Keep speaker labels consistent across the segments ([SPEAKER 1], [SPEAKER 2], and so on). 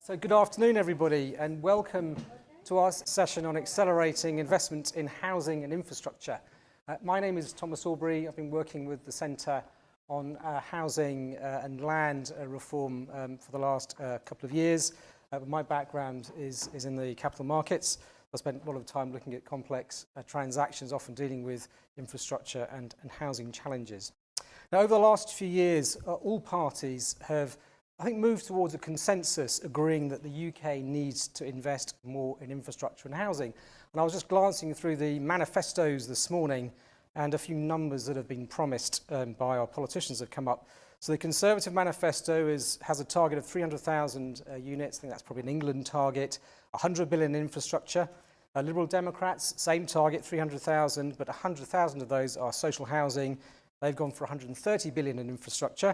[SPEAKER 1] So good afternoon, everybody, and welcome to our session on accelerating investment in housing and infrastructure. My name is Thomas Aubrey. I've been working with the Centre on housing and land reform for the last couple of years. My background is in the capital markets. I spent a lot of time looking at complex transactions, often dealing with infrastructure and housing challenges. Now, over the last few years, all parties have, I think, moved towards a consensus agreeing that the UK needs to invest more in infrastructure and housing. And I was just glancing through the manifestos this morning, and a few numbers that have been promised by our politicians have come up. So the Conservative manifesto has a target of 300,000 units. I think that's probably an England target. 100 billion in infrastructure. Liberal Democrats, same target, 300,000, but 100,000 of those are social housing. They've gone for 130 billion in infrastructure.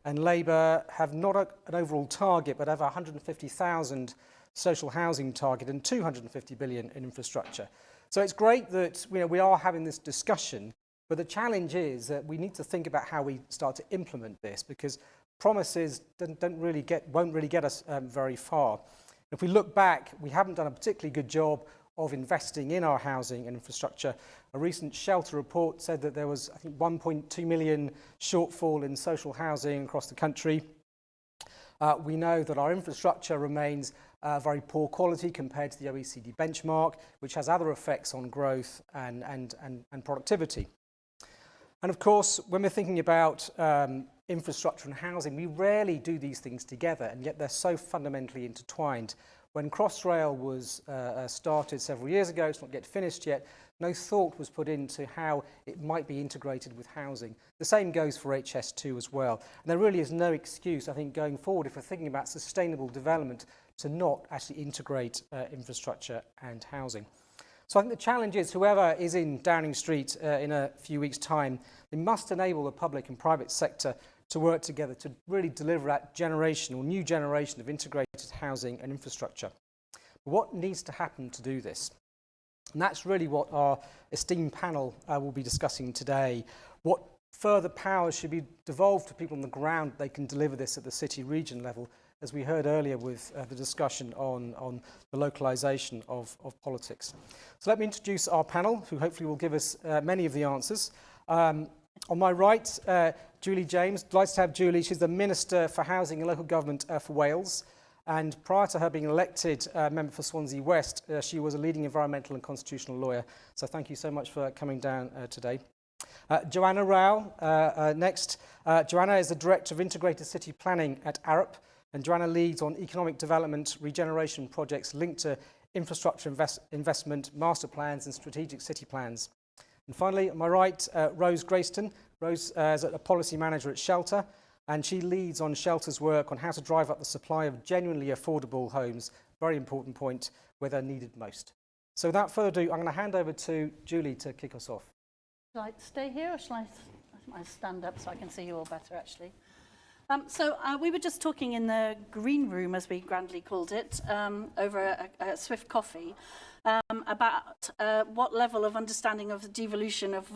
[SPEAKER 1] And Labour have not an overall target, but have a 150,000 social housing target and 250 billion in infrastructure. So it's great that we are having this discussion, but the challenge is that we need to think about how we start to implement this, because promises won't really get us very far. If we look back, we haven't done a particularly good job of investing in our housing and infrastructure. A recent Shelter report said that there was, I think, 1.2 million shortfall in social housing across the country. We know that our infrastructure remains very poor quality compared to the OECD benchmark, which has other effects on growth and productivity. And of course, when we're thinking about infrastructure and housing, we rarely do these things together, and yet they're so fundamentally intertwined. When Crossrail was started several years ago, it's not yet finished yet, no thought was put into how it might be integrated with housing. The same goes for HS2 as well. And there really is no excuse, I think, going forward, if we're thinking about sustainable development, to not actually integrate infrastructure and housing. So I think the challenge is, whoever is in Downing Street in a few weeks' time, they must enable the public and private sector to work together to really deliver that new generation of integrated housing and infrastructure. But what needs to happen to do this? And that's really what our esteemed panel will be discussing today. What further powers should be devolved to people on the ground they can deliver this at the city region level, as we heard earlier with the discussion on the localisation of politics. So let me introduce our panel, who hopefully will give us many of the answers. On my right, Julie James. Delighted to have Julie. She's the Minister for Housing and Local Government for Wales. And prior to her being elected member for Swansea West, she was a leading environmental and constitutional lawyer. So thank you so much for coming down today. Joanna Rao, next. Joanna is the Director of Integrated City Planning at Arup. And Joanna leads on economic development, regeneration projects linked to infrastructure investment, master plans and strategic city plans. And finally, on my right, Rose Grayston. Rose is a policy manager at Shelter, and she leads on Shelter's work on how to drive up the supply of genuinely affordable homes, very important point, where they're needed most. So without further ado, I'm going to hand over to Julie to kick us off.
[SPEAKER 2] Shall I stay here, or shall I stand up so I can see you all better, actually? We were just talking in the green room, as we grandly called it, over a swift coffee, about what level of understanding of the devolution of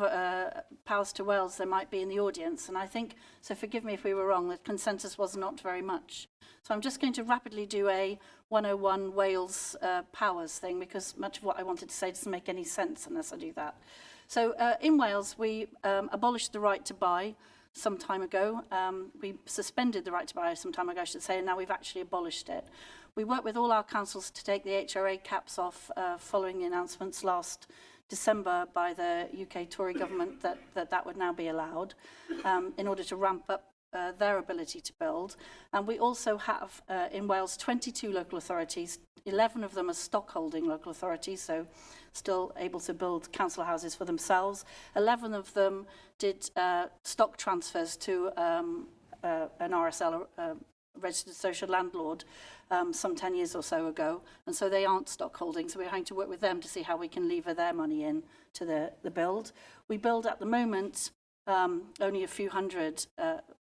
[SPEAKER 2] powers to Wales there might be in the audience. And I think, so forgive me if we were wrong, the consensus was not very much. So I'm just going to rapidly do a 101 Wales powers thing, because much of what I wanted to say doesn't make any sense unless I do that. So in Wales, we abolished the right to buy some time ago. We suspended the right to buy some time ago, I should say, and now we've actually abolished it. We worked with all our councils to take the HRA caps off following the announcements last December by the UK Tory government that would now be allowed in order to ramp up their ability to build. And we also have in Wales 22 local authorities, 11 of them are stockholding local authorities, so still able to build council houses for themselves. 11 of them did stock transfers to an RSL, registered social landlord, some 10 years or so ago, and so they aren't stockholding, so we're having to work with them to see how we can lever their money in to the build. We build at the moment only a few hundred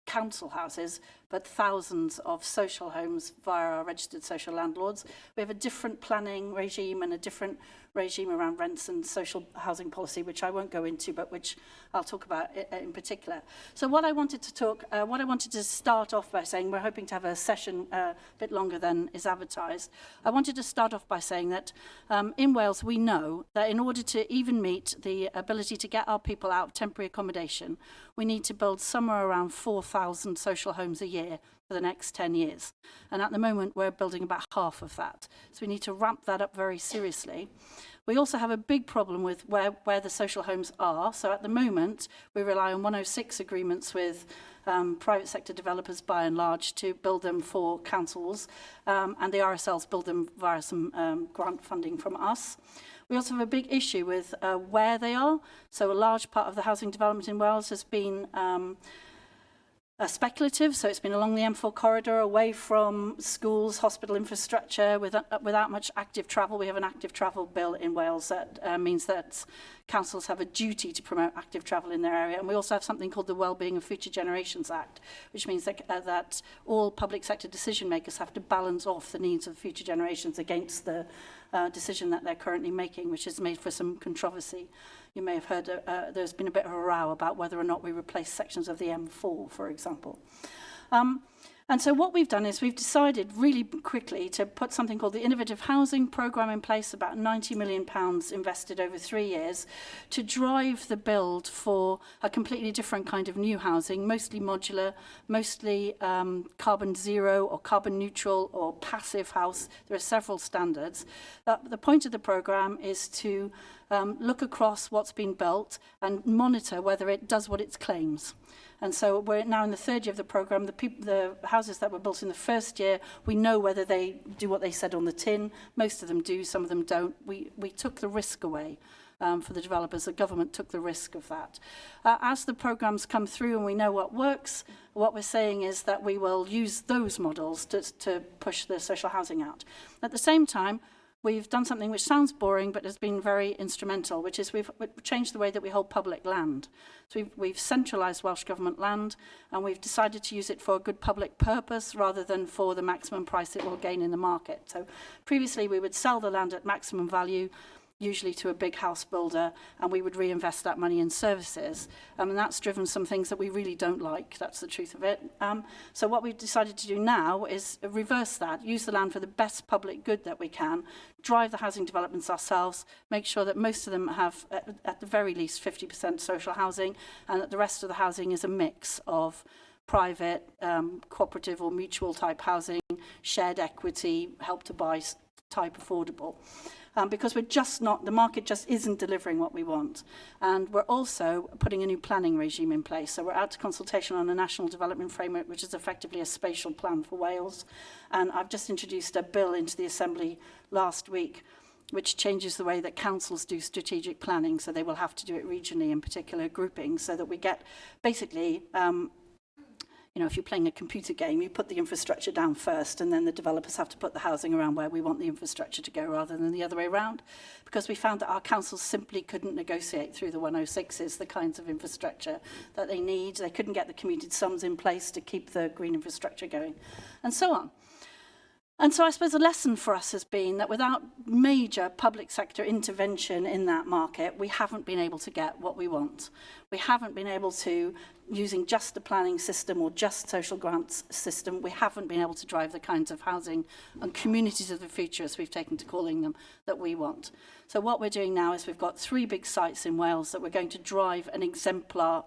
[SPEAKER 2] council houses, but thousands of social homes via our registered social landlords. We have a different planning regime and a different regime around rents and social housing policy, which I won't go into, but which I'll talk about in particular. So what I wanted to start off by saying, we're hoping to have a session a bit longer than is advertised. I wanted to start off by saying that in Wales, we know that in order to even meet the ability to get our people out of temporary accommodation, we need to build somewhere around 4,000 social homes a year for the next 10 years. And at the moment, we're building about half of that. So we need to ramp that up very seriously. We also have a big problem with where the social homes are. So at the moment, we rely on 106 agreements with private sector developers by and large to build them for councils, and the RSLs build them via some grant funding from us. We also have a big issue with where they are. So a large part of the housing development in Wales has been speculative, so it's been along the M4 corridor, away from schools, hospital infrastructure, without much active travel. We have an active travel bill in Wales that means that councils have a duty to promote active travel in their area. And we also have something called the Wellbeing of Future Generations Act, which means that all public sector decision makers have to balance off the needs of future generations against the decision that they're currently making, which has made for some controversy. You may have heard there's been a bit of a row about whether or not we replace sections of the M4, for example. And so what we've done is we've decided really quickly to put something called the Innovative Housing Programme in place, about £90 million invested over 3 years, to drive the build for a completely different kind of new housing, mostly modular, mostly carbon zero or carbon neutral or passive house. There are several standards. The point of the programme is to look across what's been built and monitor whether it does what it claims. And so we're now in the third year of the programme. The houses that were built in the first year, we know whether they do what they said on the tin. Most of them do, some of them don't. We took the risk away for the developers. The government took the risk of that. As the programmes come through and we know what works, what we're saying is that we will use those models to push the social housing out. At the same time, we've done something which sounds boring but has been very instrumental, which is we've changed the way that we hold public land. So we've centralised Welsh Government land, and we've decided to use it for a good public purpose rather than for the maximum price it will gain in the market. So previously we would sell the land at maximum value, usually to a big house builder, and we would reinvest that money in services. And that's driven some things that we really don't like. That's the truth of it. So what we've decided to do now is reverse that, use the land for the best public good that we can, drive the housing developments ourselves, make sure that most of them have, at the very least, 50% social housing, and that the rest of the housing is a mix of private, cooperative or mutual type housing, shared equity, help to buy type affordable. Because we're just not, the market just isn't delivering what we want. And we're also putting a new planning regime in place. So we're out to consultation on a national development framework, which is effectively a spatial plan for Wales. And I've just introduced a bill into the Assembly last week, which changes the way that councils do strategic planning. So they will have to do it regionally in particular groupings, so that we get basically, you know, if you're playing a computer game, you put the infrastructure down first, and then the developers have to put the housing around where we want the infrastructure to go, rather than the other way around. Because we found that our councils simply couldn't negotiate through the 106s the kinds of infrastructure that they need. They couldn't get the commuted sums in place to keep the green infrastructure going, and so on. And so I suppose the lesson for us has been that without major public sector intervention in that market, we haven't been able to get what we want. We haven't been able to, using just the planning system or just social grants system, we haven't been able to drive the kinds of housing and communities of the future, as we've taken to calling them, that we want. So what we're doing now is we've got 3 big sites in Wales that we're going to drive an exemplar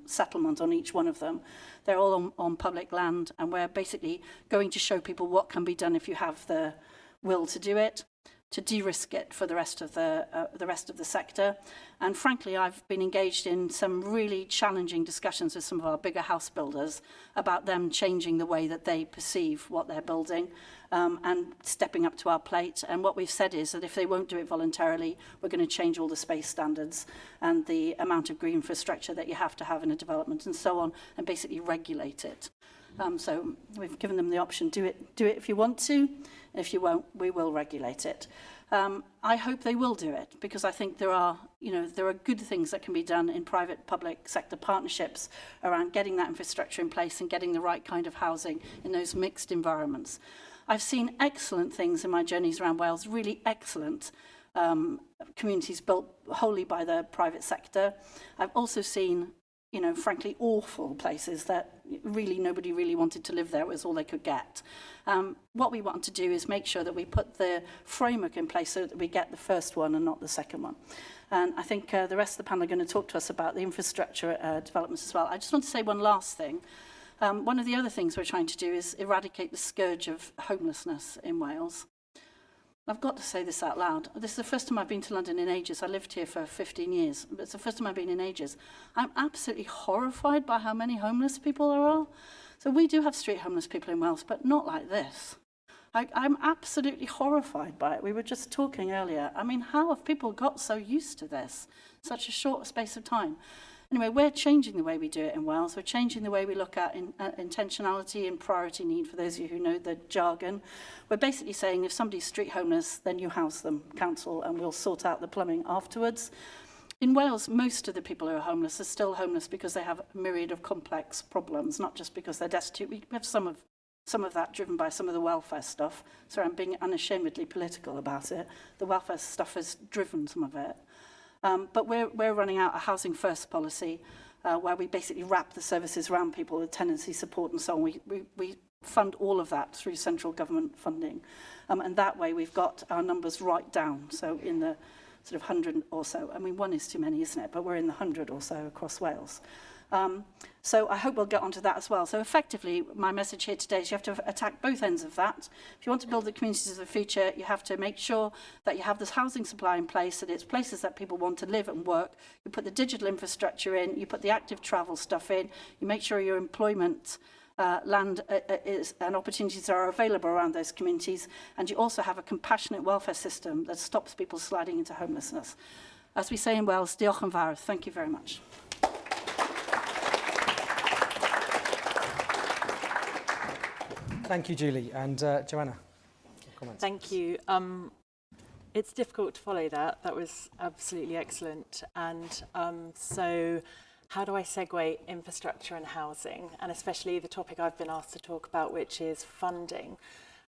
[SPEAKER 2] settlement on each one of them. They're all on public land, and we're basically going to show people what can be done if you have the will to do it, to de-risk it for the rest of the sector. And frankly, I've been engaged in some really challenging discussions with some of our bigger house builders about them changing the way that they perceive what they're building, and stepping up to our plate. And what we've said is that if they won't do it voluntarily, we're going to change all the space standards and the amount of green infrastructure that you have to have in a development and so on, and basically regulate it. So we've given them the option, do it if you want to. If you won't, we will regulate it. I hope they will do it, because I think there are good things that can be done in private-public sector partnerships around getting that infrastructure in place and getting the right kind of housing in those mixed environments. I've seen excellent things in my journeys around Wales, really excellent communities built wholly by the private sector. I've also seen, frankly, awful places that really nobody really wanted to live there. It was all they could get. What we want to do is make sure that we put the framework in place so that we get the first one and not the second one. And I think the rest of the panel are going to talk to us about the infrastructure developments as well. I just want to say one last thing. One of the other things we're trying to do is eradicate the scourge of homelessness in Wales. I've got to say this out loud. This is the first time I've been to London in ages. I lived here for 15 years, but it's the first time I've been in ages. I'm absolutely horrified by how many homeless people there are. So we do have street homeless people in Wales, but not like this. I'm absolutely horrified by it. We were just talking earlier. I mean, how have people got so used to this in such a short space of time? Anyway, we're changing the way we do it in Wales. We're changing the way we look at intentionality and priority need, for those of you who know the jargon. We're basically saying if somebody's street homeless, then you house them, council, and we'll sort out the plumbing afterwards. In Wales, most of the people who are homeless are still homeless because they have a myriad of complex problems, not just because they're destitute. We have some of that driven by some of the welfare stuff. Sorry, I'm being unashamedly political about it. The welfare stuff has driven some of it. But we're running out a housing first policy where we basically wrap the services around people with tenancy support and so on. We fund all of that through central government funding. And that way we've got our numbers right down. So in the sort of 100 or so. I mean, one is too many, isn't it? But we're in the 100 or so across Wales. So I hope we'll get onto that as well. So effectively, my message here today is you have to attack both ends of that. If you want to build the communities of the future, you have to make sure that you have this housing supply in place, that it's places that people want to live and work. You put the digital infrastructure in, you put the active travel stuff in, you make sure your employment land and opportunities are available around those communities, and you also have a compassionate welfare system that stops people sliding into homelessness. As we say in Wales, diolch yn fawr. Thank you very much.
[SPEAKER 1] Thank you, Julie. And Joanna, comments?
[SPEAKER 3] Thank you. It's difficult to follow that. That was absolutely excellent. And so how do I segue infrastructure and housing, and especially the topic I've been asked to talk about, which is funding?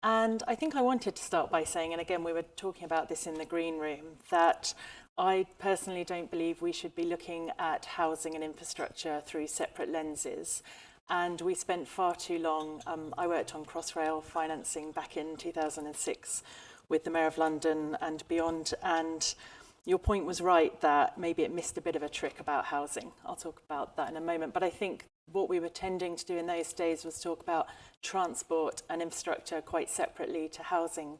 [SPEAKER 3] And I think I wanted to start by saying, and again, we were talking about this in the green room, that I personally don't believe we should be looking at housing and infrastructure through separate lenses. And we spent far too long, I worked on Crossrail financing back in 2006 with the Mayor of London and beyond. And your point was right that maybe it missed a bit of a trick about housing. I'll talk about that in a moment. But I think what we were tending to do in those days was talk about transport and infrastructure quite separately to housing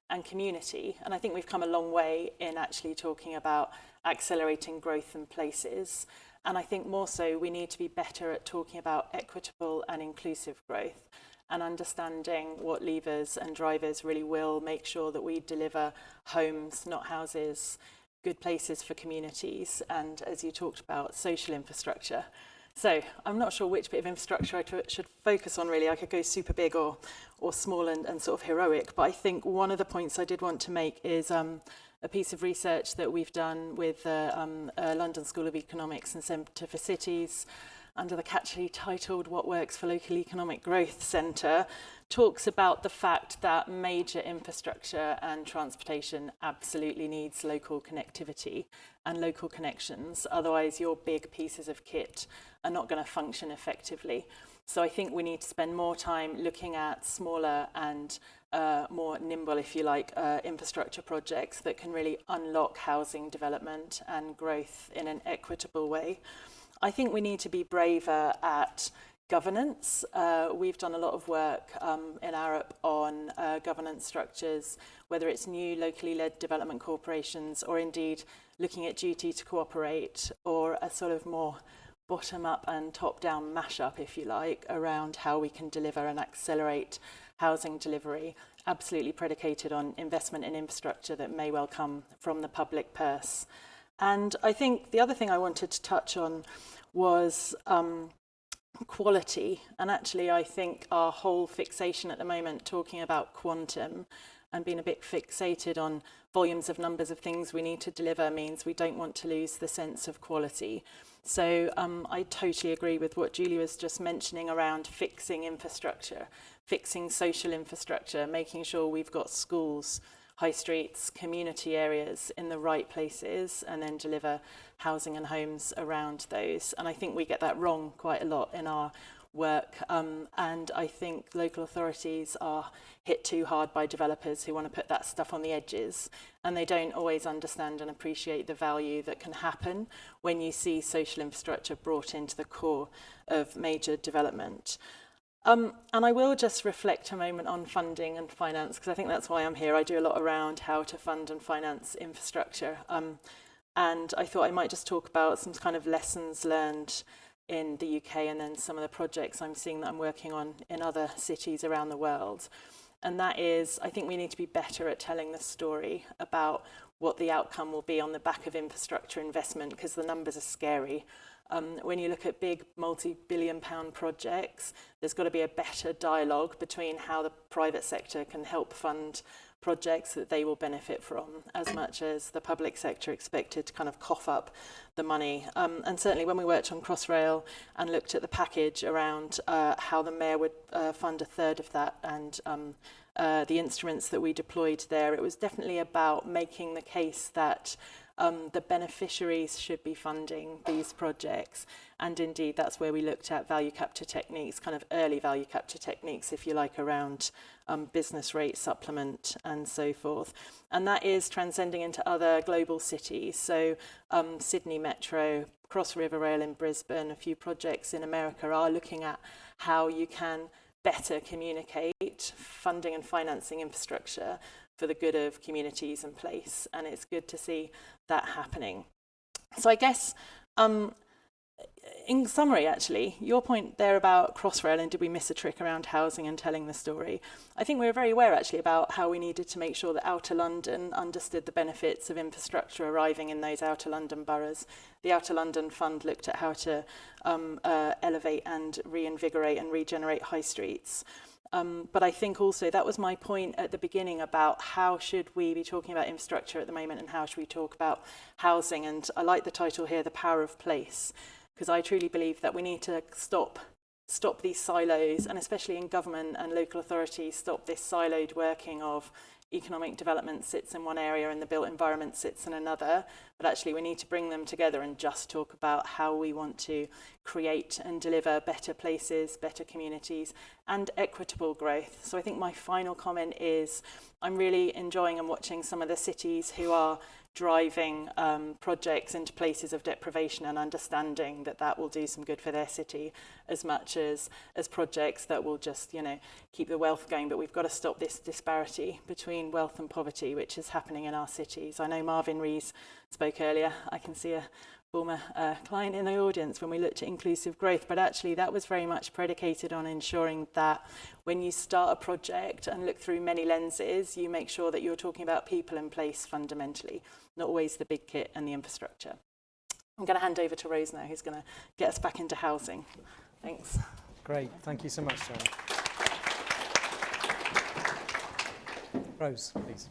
[SPEAKER 3] and community. And I think we've come a long way in actually talking about accelerating growth in places. And I think more so we need to be better at talking about equitable and inclusive growth and understanding what levers and drivers really will make sure that we deliver homes, not houses, good places for communities, and as you talked about, social infrastructure. So I'm not sure which bit of infrastructure I should focus on really. I could go super big or small and sort of heroic, but I think one of the points I did want to make is a piece of research that we've done with London School of Economics and Centre for Cities under the catchy titled What Works for Local Economic Growth Centre, talks about the fact that major infrastructure and transportation absolutely needs local connectivity and local connections. Otherwise, your big pieces of kit are not going to function effectively. So I think we need to spend more time looking at smaller and more nimble, if you like, infrastructure projects that can really unlock housing development and growth in an equitable way. I think we need to be braver at governance. We've done a lot of work in Arup on governance structures, whether it's new locally led development corporations or indeed looking at duty to cooperate, or a sort of more bottom-up and top-down mash-up, if you like, around how we can deliver and accelerate housing delivery, absolutely predicated on investment in infrastructure that may well come from the public purse. And I think the other thing I wanted to touch on was quality. And actually, I think our whole fixation at the moment, talking about quantum and being a bit fixated on volumes of numbers of things we need to deliver, means we don't want to lose the sense of quality. So I totally agree with what Julie was just mentioning around fixing infrastructure, fixing social infrastructure, making sure we've got schools, high streets, community areas in the right places, and then deliver housing and homes around those. And I think we get that wrong quite a lot in our work, and I think local authorities are hit too hard by developers who want to put that stuff on the edges, and they don't always understand and appreciate the value that can happen when you see social infrastructure brought into the core of major development. And I will just reflect a moment on funding and finance, because I think that's why I'm here. I do a lot around how to fund and finance infrastructure, and I thought I might just talk about some kind of lessons learned in the UK, and then some of the projects I'm seeing that I'm working on in other cities around the world. And that is, I think we need to be better at telling the story about what the outcome will be on the back of infrastructure investment, because the numbers are scary. When you look at big multi-billion-pound projects, there's got to be a better dialogue between how the private sector can help fund projects that they will benefit from, as much as the public sector expected to kind of cough up the money. And certainly when we worked on Crossrail and looked at the package around how the Mayor would fund a third of that, and the instruments that we deployed there, it was definitely about making the case that the beneficiaries should be funding these projects. And indeed, that's where we looked at value capture techniques, kind of early value capture techniques, if you like, around business rate supplement and so forth. And that is transcending into other global cities. So Sydney Metro, Cross River Rail in Brisbane, a few projects in America are looking at how you can better communicate funding and financing infrastructure for the good of communities and place. And it's good to see that happening. So I guess, in summary, actually, your point there about Crossrail and did we miss a trick around housing and telling the story, I think we were very aware actually about how we needed to make sure that Outer London understood the benefits of infrastructure arriving in those Outer London boroughs. The Outer London Fund looked at how to elevate and reinvigorate and regenerate high streets. But I think also that was my point at the beginning about how should we be talking about infrastructure at the moment and how should we talk about housing. And I like the title here, The Power of Place, because I truly believe that we need to stop these silos, and especially in government and local authorities, stop this siloed working of economic development sits in one area and the built environment sits in another. But actually we need to bring them together and just talk about how we want to create and deliver better places, better communities, and equitable growth. So I think my final comment is I'm really enjoying and watching some of the cities who are driving projects into places of deprivation and understanding that that will do some good for their city as much as projects that will just, you know, keep the wealth going. But we've got to stop this disparity between wealth and poverty, which is happening in our cities. I know Marvin Rees spoke earlier. I can see a former client in the audience when we looked at inclusive growth, but actually that was very much predicated on ensuring that when you start a project and look through many lenses, you make sure that you're talking about people in place fundamentally, not always the big kit and the infrastructure. I'm going to hand over to Rose now, who's going to get us back into housing. Thanks.
[SPEAKER 1] Great, thank you so much, Sarah. Rose, please.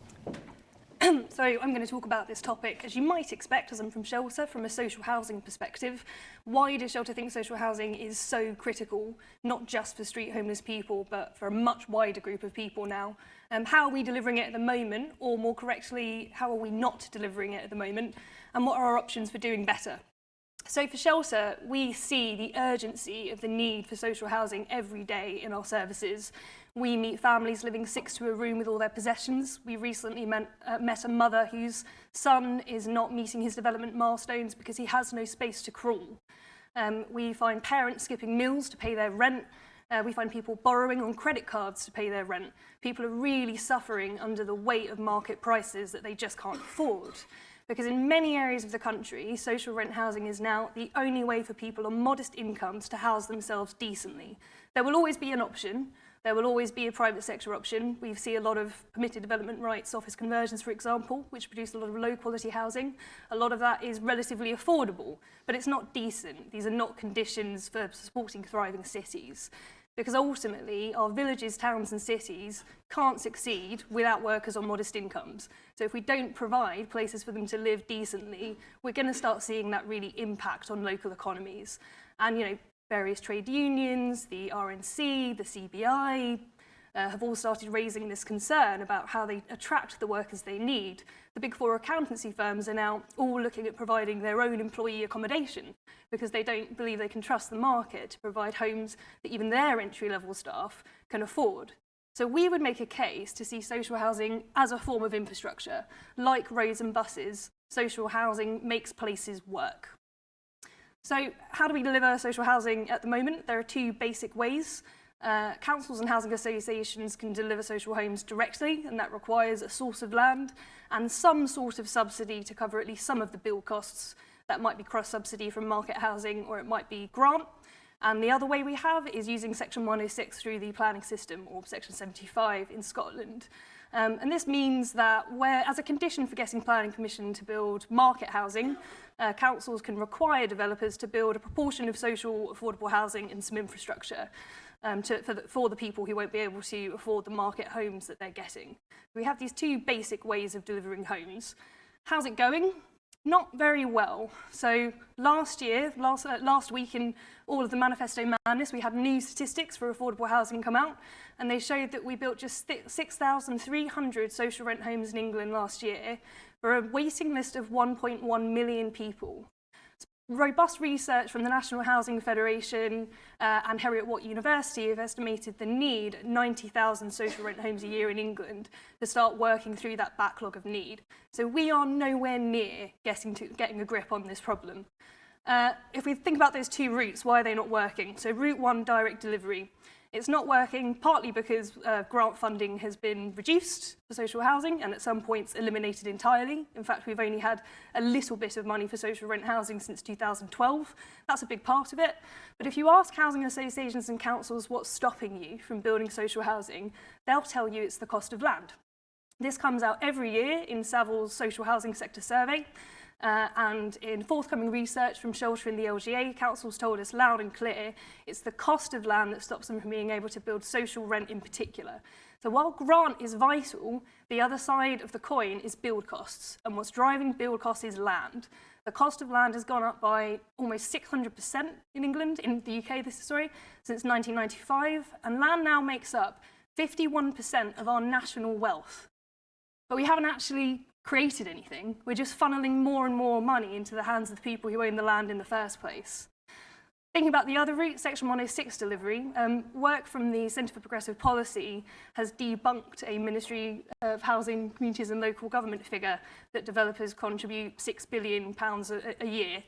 [SPEAKER 4] So I'm going to talk about this topic, as you might expect, as I'm from Shelter, from a social housing perspective. Why does Shelter think social housing is so critical, not just for street homeless people, but for a much wider group of people now? How are we delivering it at the moment, or more correctly, how are we not delivering it at the moment? And what are our options for doing better? So for Shelter, we see the urgency of the need for social housing every day in our services. We meet families living 6 to a room with all their possessions. We recently met a mother whose son is not meeting his development milestones because he has no space to crawl. We find parents skipping meals to pay their rent. We find people borrowing on credit cards to pay their rent. People are really suffering under the weight of market prices that they just can't afford. Because in many areas of the country, social rent housing is now the only way for people on modest incomes to house themselves decently. There will always be an option, There will always be a private sector option. We see a lot of permitted development rights, office conversions, for example, which produce a lot of low quality housing. A lot of that is relatively affordable, but it's not decent. These are not conditions for supporting thriving cities. Because ultimately, our villages, towns and cities can't succeed without workers on modest incomes. So if we don't provide places for them to live decently, we're going to start seeing that really impact on local economies. And, you know, various trade unions, the RNC, the CBI, have all started raising this concern about how they attract the workers they need. The big four accountancy firms are now all looking at providing their own employee accommodation because they don't believe they can trust the market to provide homes that even their entry-level staff can afford. So we would make a case to see social housing as a form of infrastructure. Like roads and buses, social housing makes places work. So how do we deliver social housing at the moment? There are two basic ways. Councils and housing associations can deliver social homes directly, and that requires a source of land and some sort of subsidy to cover at least some of the build costs. That might be cross-subsidy from market housing, or it might be grant. And the other way we have is using Section 106 through the planning system, or Section 75 in Scotland. And this means that as a condition for getting planning permission to build market housing, councils can require developers to build a proportion of social affordable housing and some infrastructure for the people who won't be able to afford the market homes that they're getting. We have these two basic ways of delivering homes. How's it going? Not very well. So last week in all of the Manifesto Madness, we had new statistics for affordable housing come out, and they showed that we built just 6,300 social rent homes in England last year for a waiting list of 1.1 million people. Robust research from the National Housing Federation and Heriot-Watt University have estimated the need 90,000 social rent homes a year in England to start working through that backlog of need. So we are nowhere near getting a grip on this problem. If we think about those two routes, why are they not working? So route one, direct delivery. It's not working partly because grant funding has been reduced for social housing and at some points eliminated entirely. In fact, we've only had a little bit of money for social rent housing since 2012. That's a big part of it. But if you ask housing associations and councils what's stopping you from building social housing, they'll tell you it's the cost of land. This comes out every year in Savills Social Housing Sector Survey. And in forthcoming research from Shelter and the LGA, councils told us loud and clear it's the cost of land that stops them from being able to build social rent in particular. So while grant is vital, the other side of the coin is build costs. And what's driving build costs is land. The cost of land has gone up by almost 600% in England, in the UK, since 1995. And land now makes up 51% of our national wealth. But we haven't actually created anything. We're just funneling more and more money into the hands of the people who own the land in the first place. Thinking about the other route, Section 106 delivery, work from the Centre for Progressive Policy has debunked a Ministry of Housing, Communities and Local Government figure that developers contribute £6 billion a year.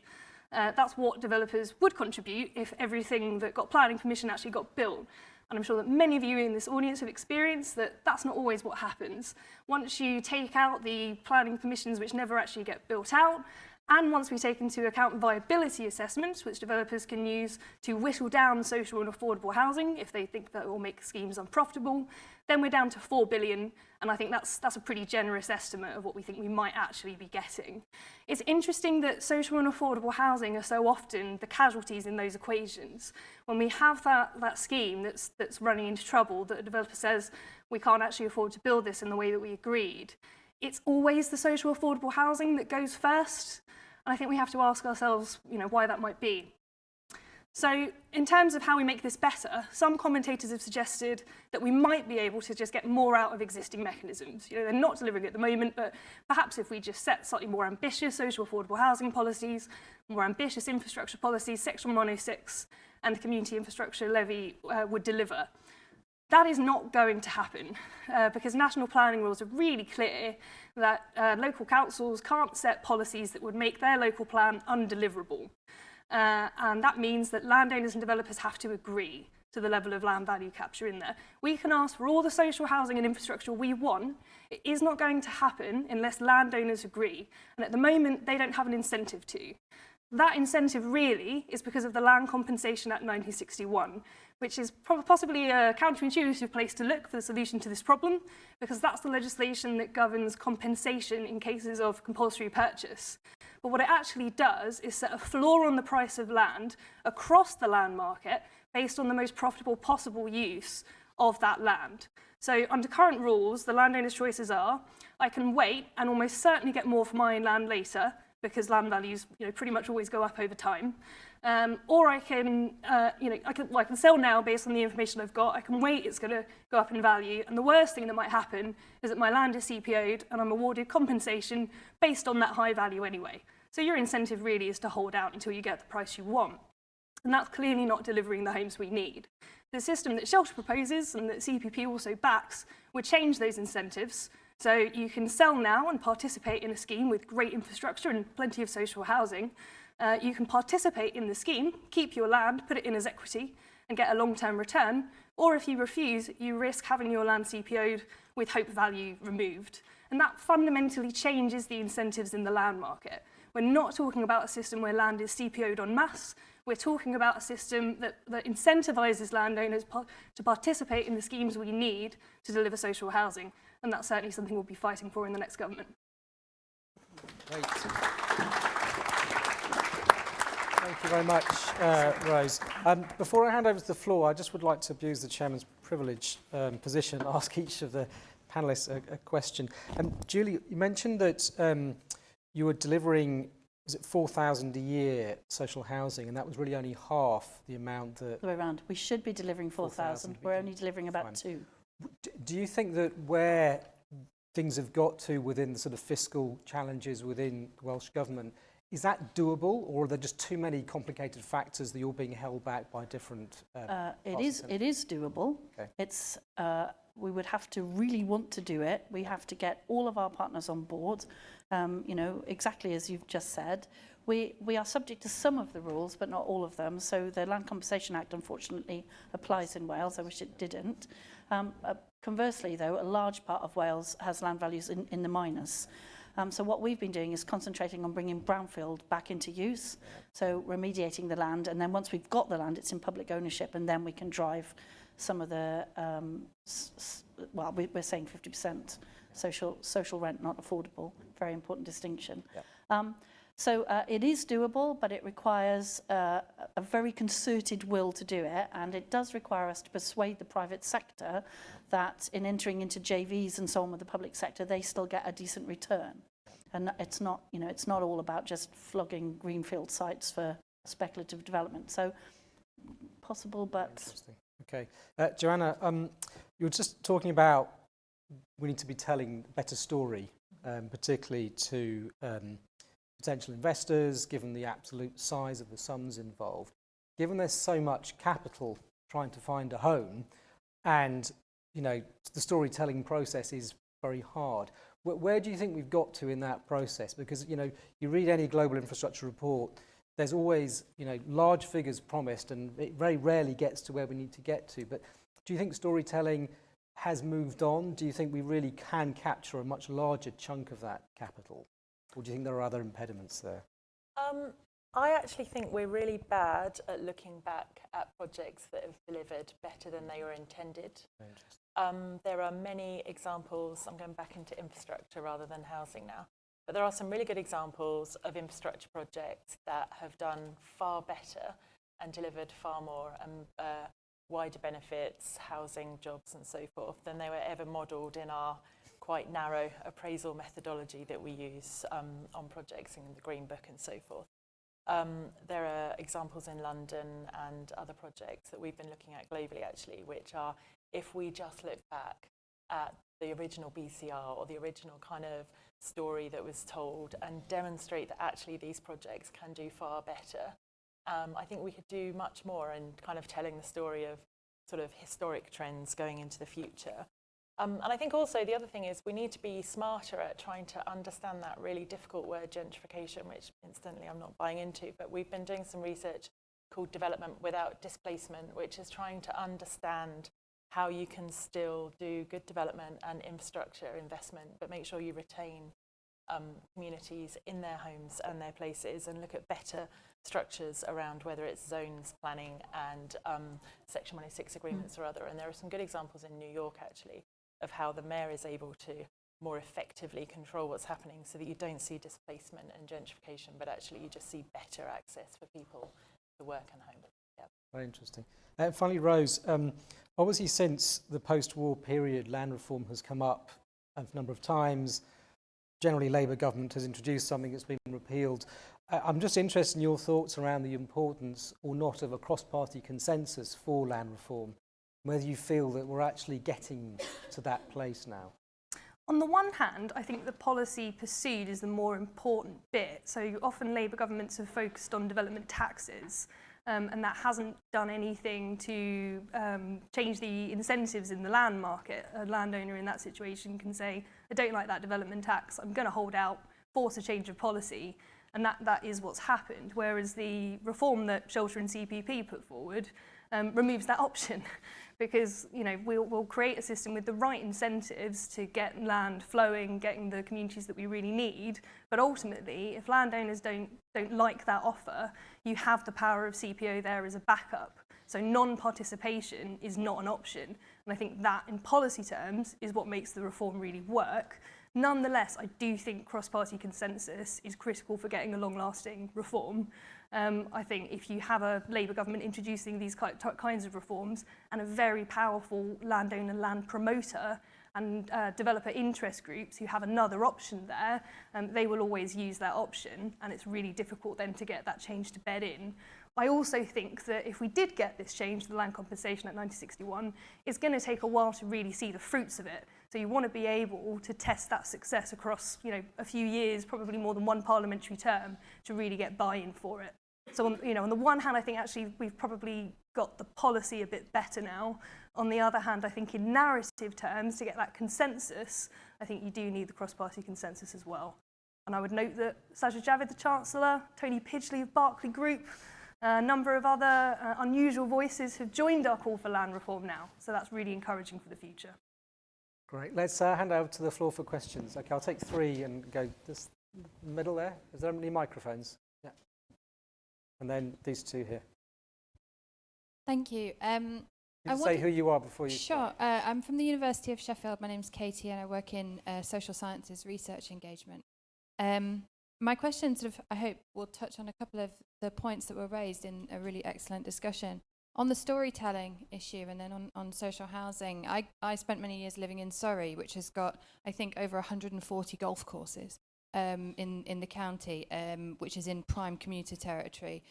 [SPEAKER 4] That's what developers would contribute if everything that got planning permission actually got built. And I'm sure that many of you in this audience have experienced that that's not always what happens. Once you take out the planning permissions which never actually get built out, and once we take into account viability assessments, which developers can use to whittle down social and affordable housing if they think that will make schemes unprofitable, then we're down to 4 billion, and I think that's a pretty generous estimate of what we think we might actually be getting. It's interesting that social and affordable housing are so often the casualties in those equations. When we have that scheme that's running into trouble, that a developer says, we can't actually afford to build this in the way that we agreed, it's always the social affordable housing that goes first. And I think we have to ask ourselves, why that might be. So in terms of how we make this better, some commentators have suggested that we might be able to just get more out of existing mechanisms. They're not delivering at the moment, but perhaps if we just set slightly more ambitious social affordable housing policies, more ambitious infrastructure policies, Section 106 and the Community Infrastructure Levy would deliver. That is not going to happen because national planning rules are really clear that local councils can't set policies that would make their local plan undeliverable. And that means that landowners and developers have to agree to the level of land value capture in there. We can ask for all the social housing and infrastructure we want. It is not going to happen unless landowners agree. And at the moment, they don't have an incentive to. That incentive really is because of the Land Compensation Act 1961, which is possibly a counterintuitive place to look for the solution to this problem, because that's the legislation that governs compensation in cases of compulsory purchase. But what it actually does is set a floor on the price of land across the land market based on the most profitable possible use of that land. So under current rules, the landowner's choices are, I can wait and almost certainly get more for my land later, because land values pretty much always go up over time. Or I can, I can sell now based on the information I've got. I can wait, it's going to go up in value. And the worst thing that might happen is that my land is CPO'd and I'm awarded compensation based on that high value anyway. So your incentive really is to hold out until you get the price you want. And that's clearly not delivering the homes we need. The system that Shelter proposes and that CPP also backs would change those incentives. So you can sell now and participate in a scheme with great infrastructure and plenty of social housing. You can participate in the scheme, keep your land, put it in as equity and get a long-term return. Or if you refuse, you risk having your land CPO'd with hope value removed. And that fundamentally changes the incentives in the land market. We're not talking about a system where land is CPO'd en masse. We're talking about a system that incentivises landowners to participate in the schemes we need to deliver social housing. And that's certainly something we'll be fighting for in the next government.
[SPEAKER 1] Great. Thank you very much, Rose. Before I hand over to the floor, I just would like to abuse the Chairman's privileged position and ask each of the panellists a question. Julie, you mentioned that you were delivering, was it 4,000 a year social housing, and that was really only half the amount that...
[SPEAKER 2] The way around. We should be delivering 4,000. We're only delivering about 2.
[SPEAKER 1] Do you think that where things have got to within the sort of fiscal challenges within the Welsh Government, is that doable, or are there just too many complicated factors that you're being held back by different...
[SPEAKER 2] It is doable. Okay. It's... we would have to really want to do it. We have to get all of our partners on board, exactly as you've just said. We are subject to some of the rules, but not all of them. So the Land Compensation Act, unfortunately, applies in Wales. I wish it didn't. Conversely, though, a large part of Wales has land values in the minus. So what we've been doing is concentrating on bringing brownfield back into use, so remediating the land, and then once we've got the land, it's in public ownership, and then we can drive some of the, we're saying 50% social rent, not affordable. Very important distinction. Yeah. So it is doable, but it requires a very concerted will to do it, and it does require us to persuade the private sector that in entering into JVs and so on with the public sector, they still get a decent return. And it's not, it's not all about just flogging greenfield sites for speculative development. So possible, but... Interesting.
[SPEAKER 1] Okay. Joanna, you were just talking about we need to be telling a better story, particularly to potential investors, given the absolute size of the sums involved. Given there's so much capital trying to find a home, and the storytelling process is very hard. Where do you think we've got to in that process? Because you read any global infrastructure report, there's always large figures promised, and it very rarely gets to where we need to get to. But do you think storytelling has moved on? Do you think we really can capture a much larger chunk of that capital? Or do you think there are other impediments there?
[SPEAKER 3] I actually think we're really bad at looking back at projects that have delivered better than they were intended. There are many examples. I'm going back into infrastructure rather than housing now. But there are some really good examples of infrastructure projects that have done far better and delivered far more wider benefits, housing, jobs and so forth than they were ever modelled in our quite narrow appraisal methodology that we use on projects in the Green Book and so forth. There are examples in London and other projects that we've been looking at globally actually, which are, if we just look back at the original BCR or the original kind of story that was told and demonstrate that actually these projects can do far better, I think we could do much more in kind of telling the story of sort of historic trends going into the future. And I think also the other thing is we need to be smarter at trying to understand that really difficult word gentrification, which incidentally I'm not buying into, but we've been doing some research called Development Without Displacement, which is trying to understand how you can still do good development and infrastructure investment, but make sure you retain communities in their homes and their places and look at better structures around whether it's zones planning and Section 106 agreements or other. And there are some good examples in New York, actually, of how the mayor is able to more effectively control what's happening so that you don't see displacement and gentrification, but actually you just see better access for people to work and home. Yeah.
[SPEAKER 1] Very interesting. Finally, Rose, obviously since the post-war period, land reform has come up a number of times. Generally, Labour government has introduced something that's been repealed. I'm just interested in your thoughts around the importance or not of a cross-party consensus for land reform, whether you feel that we're actually getting to that place now.
[SPEAKER 4] On the one hand, I think the policy pursued is the more important bit. So often Labour governments have focused on development taxes, and that hasn't done anything to change the incentives in the land market. A landowner in that situation can say, I don't like that development tax, I'm going to hold out, force a change of policy, and that is what's happened. Whereas the reform that Shelter and CPP put forward removes that option. Because we'll create a system with the right incentives to get land flowing, getting the communities that we really need. But ultimately, if landowners don't like that offer, you have the power of CPO there as a backup. So non-participation is not an option. And I think that, in policy terms, is what makes the reform really work. Nonetheless, I do think cross-party consensus is critical for getting a long-lasting reform. I think if you have a Labour government introducing these kinds of reforms and a very powerful landowner, land promoter and developer interest groups who have another option there, they will always use that option, and it's really difficult then to get that change to bed in. I also think that if we did get this change to the Land Compensation Act 1961, it's going to take a while to really see the fruits of it. So you want to be able to test that success across a few years, probably more than one parliamentary term, to really get buy-in for it. So on the one hand, I think actually we've probably got the policy a bit better now. On the other hand, I think in narrative terms, to get that consensus, I think you do need the cross-party consensus as well. And I would note that Sajid Javid, the Chancellor, Tony Pidgley of Berkeley Group, a number of other unusual voices have joined our call for land reform now. So that's really encouraging for the future.
[SPEAKER 1] Great. Let's hand over to the floor for questions. Okay, I'll take three and go this middle there. Is there any microphones? Yeah. And then these two here.
[SPEAKER 5] Thank you.
[SPEAKER 1] You say who you are before you
[SPEAKER 5] Sure. I'm from the University of Sheffield. My name's Katie and I work in social sciences research engagement. My question I hope, will touch on a couple of the points that were raised in a really excellent discussion. On the storytelling issue and then on social housing, I spent many years living in Surrey, which has got, I think, over 140 golf courses in the county, which is in prime commuter territory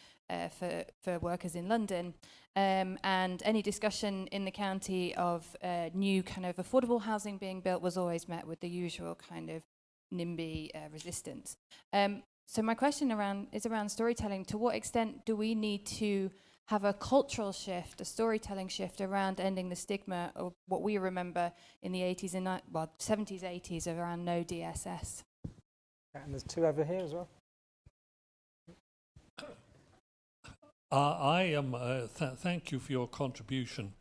[SPEAKER 5] for workers in London. And any discussion in the county of new kind of affordable housing being built was always met with the usual kind of NIMBY resistance. So my question is around storytelling. To what extent do we need to have a cultural shift, a storytelling shift around ending the stigma of what we remember in the 80s and 70s, 80s around no DSS?
[SPEAKER 1] And there's two over here as well.
[SPEAKER 6] Thank you for your contributions.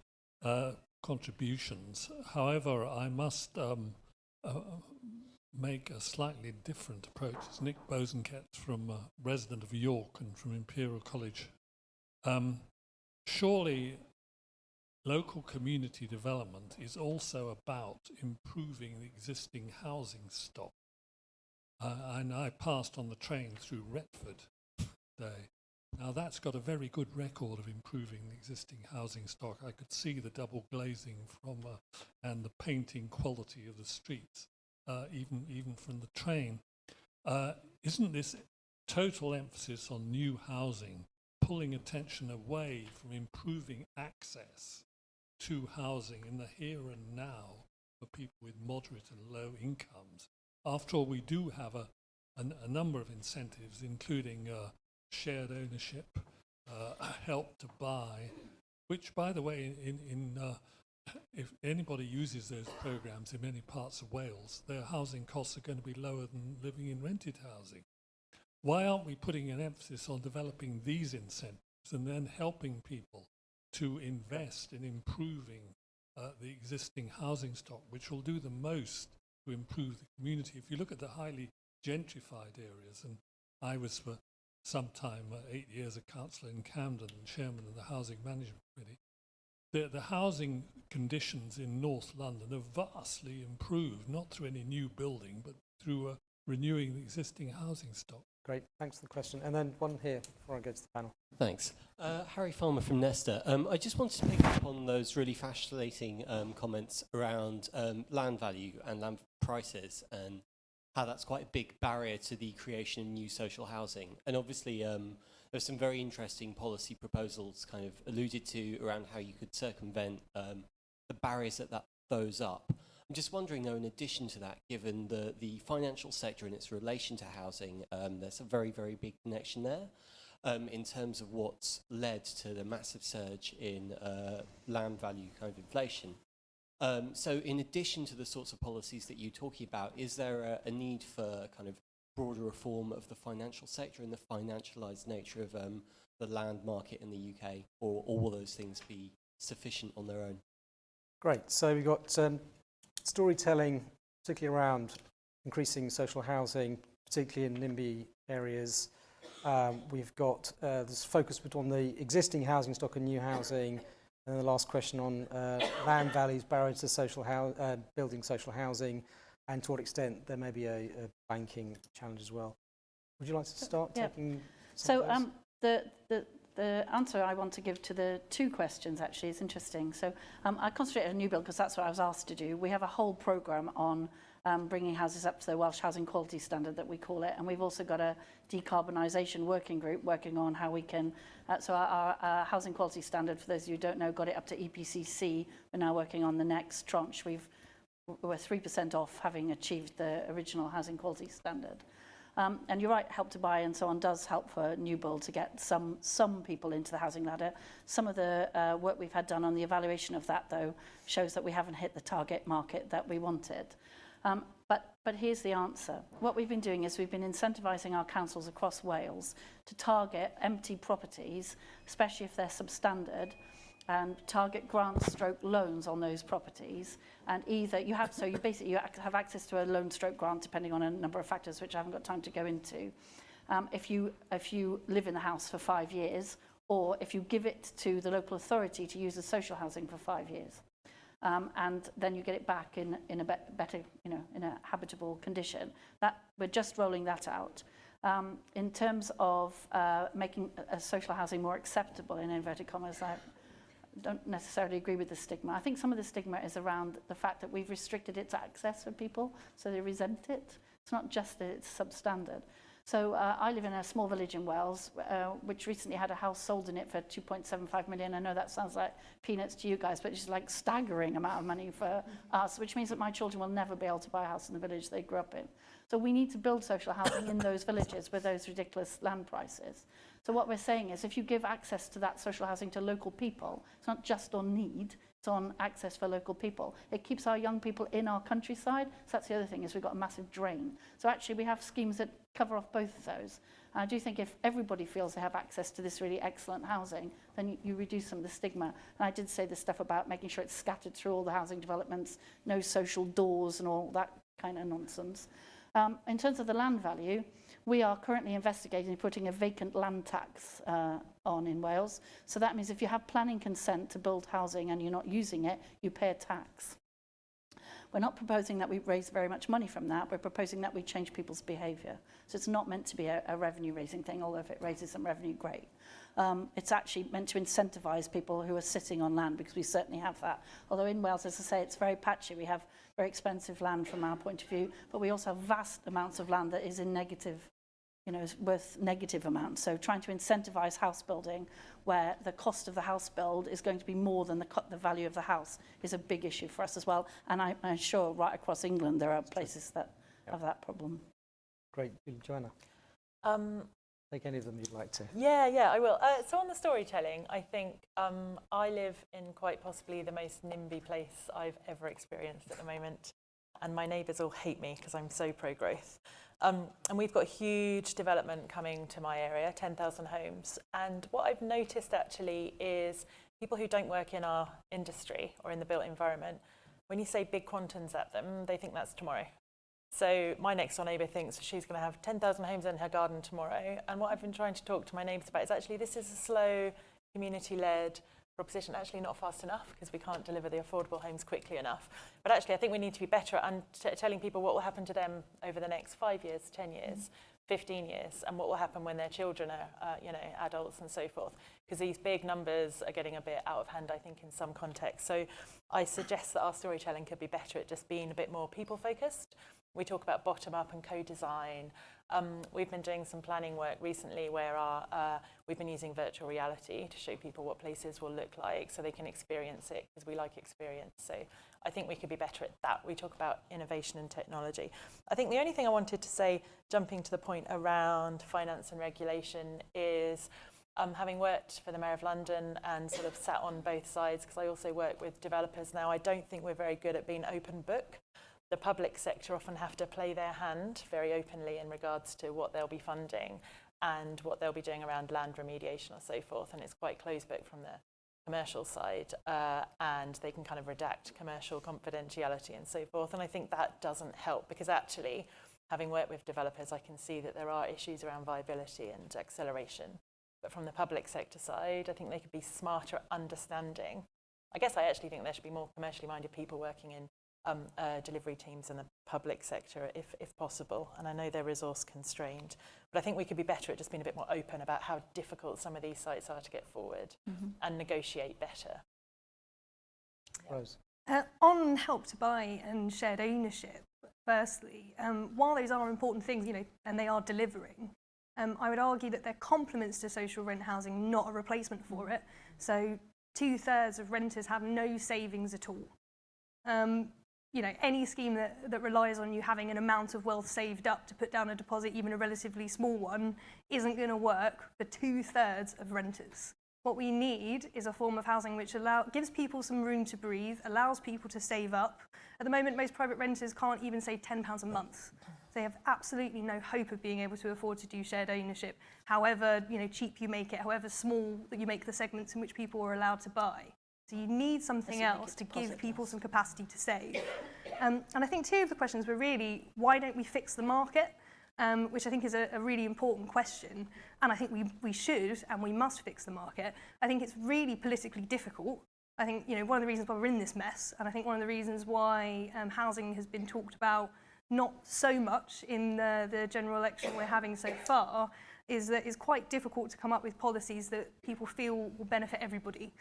[SPEAKER 6] However, I must make a slightly different approach. It's Nick Bosanquet, from resident of York and from Imperial College. Surely local community development is also about improving the existing housing stock. And I passed on the train through Retford today. Now that's got a very good record of improving the existing housing stock. I could see the double glazing and the painting quality of the streets, even from the train. Isn't this total emphasis on new housing pulling attention away from improving access to housing in the here and now for people with moderate and low incomes? After all, we do have a number of incentives, including shared ownership, help to buy, which, by the way, if anybody uses those programs in many parts of Wales, their housing costs are going to be lower than living in rented housing. Why aren't we putting an emphasis on developing these incentives and then helping people to invest in improving the existing housing stock, which will do the most to improve the community? If you look at the highly gentrified areas. And I was for some time, 8 years, a councillor in Camden and chairman of the Housing Management Committee. The housing conditions in North London have vastly improved, not through any new building, but through renewing the existing housing stock.
[SPEAKER 1] Great, thanks for the question. And then one here before I go to the panel.
[SPEAKER 7] Thanks. Harry Farmer from Nesta. I just wanted to pick up on those really fascinating comments around land value and land prices and how that's quite a big barrier to the creation of new social housing. And obviously there's some very interesting policy proposals kind of alluded to around how you could circumvent the barriers that throws up. I'm just wondering though, in addition to that, given the financial sector and its relation to housing, there's a very, very big connection there in terms of what's led to the massive surge in land value kind of inflation. So in addition to the sorts of policies that you're talking about, is there a need for kind of broader reform of the financial sector and the financialised nature of the land market in the UK, or will those things be sufficient on their own?
[SPEAKER 1] Great, so we've got storytelling, particularly around increasing social housing, particularly in NIMBY areas. We've got this focus on the existing housing stock and new housing. And the last question on land values, barriers to social building social housing, and to what extent there may be a banking challenge as well. Would you like to start taking some of those?
[SPEAKER 2] So the answer I want to give to the two questions actually is interesting. So I concentrate on new build because that's what I was asked to do. We have a whole programme on bringing houses up to the Welsh Housing Quality Standard that we call it, and we've also got a decarbonisation working group working on how we can, so our Housing Quality Standard, for those of you who don't know, got it up to EPCC. We're now working on the next tranche. We're 3% off having achieved the original Housing Quality Standard. And you're right, Help to Buy and so on does help for new build to get some people into the housing ladder. Some of the work we've had done on the evaluation of that, though, shows that we haven't hit the target market that we wanted. But here's the answer. What we've been doing is we've been incentivising our councils across Wales to target empty properties, especially if they're substandard, and target grant/loans on those properties. And either you have access to a loan/grant depending on a number of factors, which I haven't got time to go into. If you live in the house for 5 years, or if you give it to the local authority to use as social housing for 5 years. And then you get it back in a better, in a habitable condition. We're just rolling that out. In terms of making social housing more acceptable, in inverted commas, I don't necessarily agree with the stigma. I think some of the stigma is around the fact that we've restricted its access for people, so they resent it. It's not just that it's substandard. So I live in a small village in Wales, which recently had a house sold in it for 2.75 million. I know that sounds like peanuts to you guys, but it's like staggering amount of money for us, which means that my children will never be able to buy a house in the village they grew up in. So we need to build social housing in those villages with those ridiculous land prices. So what we're saying is if you give access to that social housing to local people, it's not just on need, it's on access for local people. It keeps our young people in our countryside. So that's the other thing, is we've got a massive drain. So actually we have schemes that cover off both of those. I do think if everybody feels they have access to this really excellent housing, then you reduce some of the stigma. And I did say the stuff about making sure it's scattered through all the housing developments, no social doors and all that kind of nonsense. In terms of the land value, we are currently investigating putting a vacant land tax on in Wales. So that means if you have planning consent to build housing and you're not using it, you pay a tax. We're not proposing that we raise very much money from that. We're proposing that we change people's behaviour. So it's not meant to be a revenue-raising thing, although if it raises some revenue, great. It's actually meant to incentivise people who are sitting on land, because we certainly have that. Although in Wales, as I say, it's very patchy. We have very expensive land from our point of view, but we also have vast amounts of land that is in negative, is worth negative amounts. So trying to incentivise house building where the cost of the house build is going to be more than the value of the house is a big issue for us as well. And I'm sure right across England there are places that have that problem.
[SPEAKER 1] Great. Joanna, take any of them you'd like to.
[SPEAKER 3] Yeah, I will. So on the storytelling, I think I live in quite possibly the most NIMBY place I've ever experienced at the moment. And my neighbours all hate me because I'm so pro-growth. And we've got huge development coming to my area, 10,000 homes. And what I've noticed actually is people who don't work in our industry or in the built environment, when you say big quantums at them, they think that's tomorrow. So my next door neighbour thinks she's going to have 10,000 homes in her garden tomorrow. And what I've been trying to talk to my neighbours about is actually this is a slow, community-led proposition, actually not fast enough because we can't deliver the affordable homes quickly enough. But actually I think we need to be better at telling people what will happen to them over the next 5 years, 10 years, 15 years, and what will happen when their children are, adults and so forth. Because these big numbers are getting a bit out of hand, I think, in some contexts. So I suggest that our storytelling could be better at just being a bit more people-focused. We talk about bottom-up and co-design. We've been doing some planning work recently where we've been using virtual reality to show people what places will look like so they can experience it, because we like experience. So I think we could be better at that. We talk about innovation and technology. I think the only thing I wanted to say, jumping to the point around finance and regulation, is having worked for the Mayor of London and sort of sat on both sides, because I also work with developers now, I don't think we're very good at being open book. The public sector often have to play their hand very openly in regards to what they'll be funding and what they'll be doing around land remediation or so forth, and it's quite closed book from the commercial side, and they can kind of redact commercial confidentiality and so forth, and I think that doesn't help, because actually, having worked with developers, I can see that there are issues around viability and acceleration, but from the public sector side, I think they could be smarter at understanding. I guess I actually think there should be more commercially minded people working in delivery teams in the public sector if possible, and I know they're resource constrained, but I think we could be better at just being a bit more open about how difficult some of these sites are to get forward and negotiate better.
[SPEAKER 1] Rose.
[SPEAKER 4] On Help to Buy and shared ownership, firstly, while those are important things, and they are delivering, I would argue that they're complements to social rent housing, not a replacement for it. So 2/3 of renters have no savings at all. Any scheme that relies on you having an amount of wealth saved up to put down a deposit, even a relatively small one, isn't going to work for 2/3 of renters. What we need is a form of housing which gives people some room to breathe, allows people to save up. At the moment, most private renters can't even save £10 a month. They have absolutely no hope of being able to afford to do shared ownership, however cheap you make it, however small that you make the segments in which people are allowed to buy. So you need something else to give people some capacity to save. And I think two of the questions were really, why don't we fix the market? Which I think is a really important question. And I think we should and we must fix the market. I think it's really politically difficult. I think one of the reasons why we're in this mess, and I think one of the reasons why housing has been talked about not so much in the general election we're having so far, is that it's quite difficult to come up with policies that people feel will benefit everybody.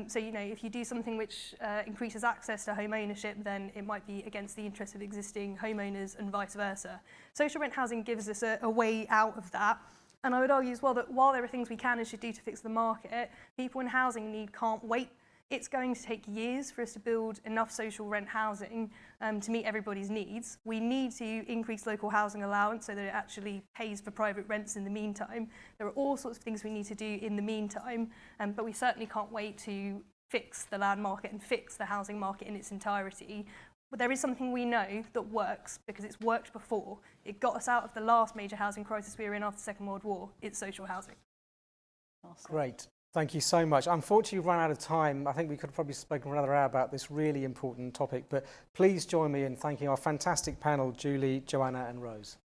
[SPEAKER 4] So if you do something which increases access to home ownership, then it might be against the interests of existing homeowners and vice versa. Social rent housing gives us a way out of that. And I would argue as well that while there are things we can and should do to fix the market, people in housing need can't wait. It's going to take years for us to build enough social rent housing to meet everybody's needs. We need to increase local housing allowance so that it actually pays for private rents in the meantime. There are all sorts of things we need to do in the meantime, but we certainly can't wait to fix the land market and fix the housing market in its entirety. But there is something we know that works because it's worked before. It got us out of the last major housing crisis we were in after the Second World War. It's social housing.
[SPEAKER 2] Awesome.
[SPEAKER 1] Great. Thank you so much. Unfortunately, we've run out of time. I think we could have probably spoken for another hour about this really important topic, but please join me in thanking our fantastic panel, Julie, Joanna and Rose.